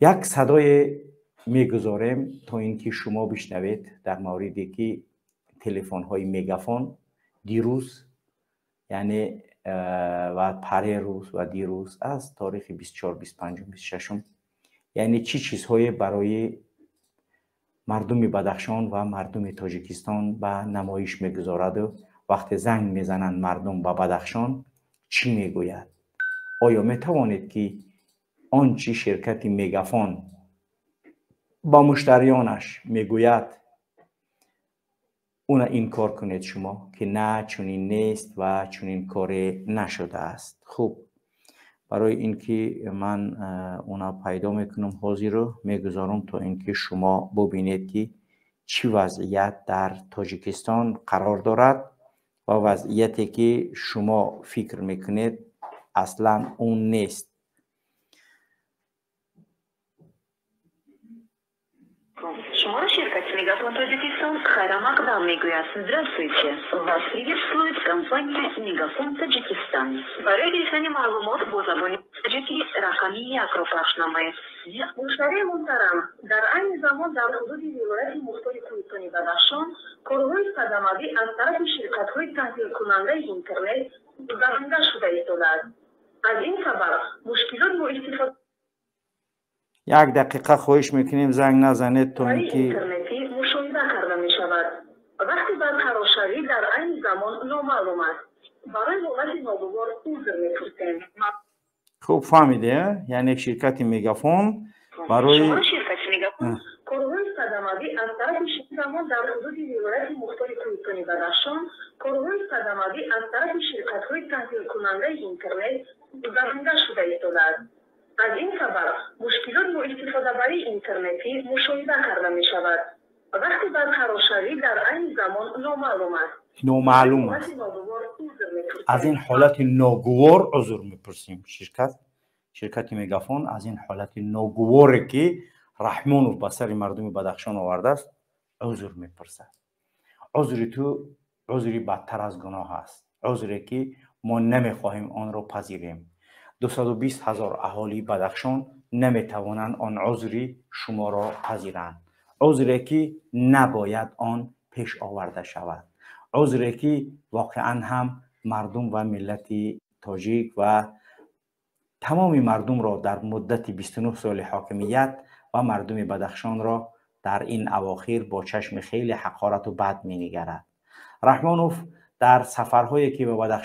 یک صدای میگذاریم تا اینکه شما بشنوید در موردی که تلفن های میگافون دیروز یعنی و پره روز و دیروز از تاریخ 24 25 26 یعنی چی چیزهای برای مردم بدخشان و مردم تاجیکستان به نمایش میگذارد و وقتی زنگ میزنند مردم به بدخشان چی میگوید؟ آیا میتوانید که آنچه شرکت میگافون با مشتریانش میگوید اون انکار کنید شما که نه چنین نیست و چنین کاری نشده است. خوب، برای اینکه من اونا پیدا میکنم حاضر رو میگذارم تا اینکه شما ببینید که چی وضعیت در تاجیکستان قرار دارد و وضعیتی که شما فکر میکنید اصلا اون نیست. Шумара ширкат Мегафон Таджикистан Хайрам Акбар мегӯяд. Здравствуйте. Вас приветствует компания Мегафон Таджикистан. Барои гирифтани маълумот бо забони таҷики рақами 1-ро пахш намоед. Муштарии муҳтарам, дар айни замон дар ҳудуди вилояти мухтори Кӯҳистони Бадахшон корҳои садамавӣ аз тарафи ширкатҳои таҳсилкунандаи интернет гузаронда шуда истодааст. аз ин сабаб мушкилот бо истифода یک دقیقه خواهش میکنیم زنگ نزنید تا اینکه اینترنتی مشاهده کرده می شود. وقتی برقرار شوی در عین زمان نامعلوم است. برای حالت ناگوار عذر می‌پرسیم. خوب فهمیده؟ یعنی شرکت میگافون برای شما شرکت میگافون کارهای صدموی از طرف زمان در حدود ولایت مختار کوهستانی بدخشان کارهای صدموی از طرف شرکت‌های تحصیل کننده اینترنت گزارنده شده است. از این سبب مشکلات با استفاده برای اینترنتی مشاهده کرده می شود. وقتی برقرار شوی در عین زمان نامعلوم است. نامعلوم است. از این حالت ناگوار عذر میپرسیم. شرکت میگافون از این حالت ناگواری که رحمان و بسر مردم بدخشان آورده است عذر میپرسد. عذر تو عذری بدتر از گناه است. عذری که ما نمیخواهیم آن را پذیریم. 220,000 اهالی بدخشان نمیتوانند آن عذری شما را پذیرند. عذری که نباید آن پیش آورده شود. عذری که واقعا هم مردم و ملت تاجیک و تمام مردم را در مدت 29 سال حاکمیت و مردم بدخشان را در این اواخر با چشم خیلی حقارت و بد مینگرد. رحمانوف در سفرهایی که به بدخشان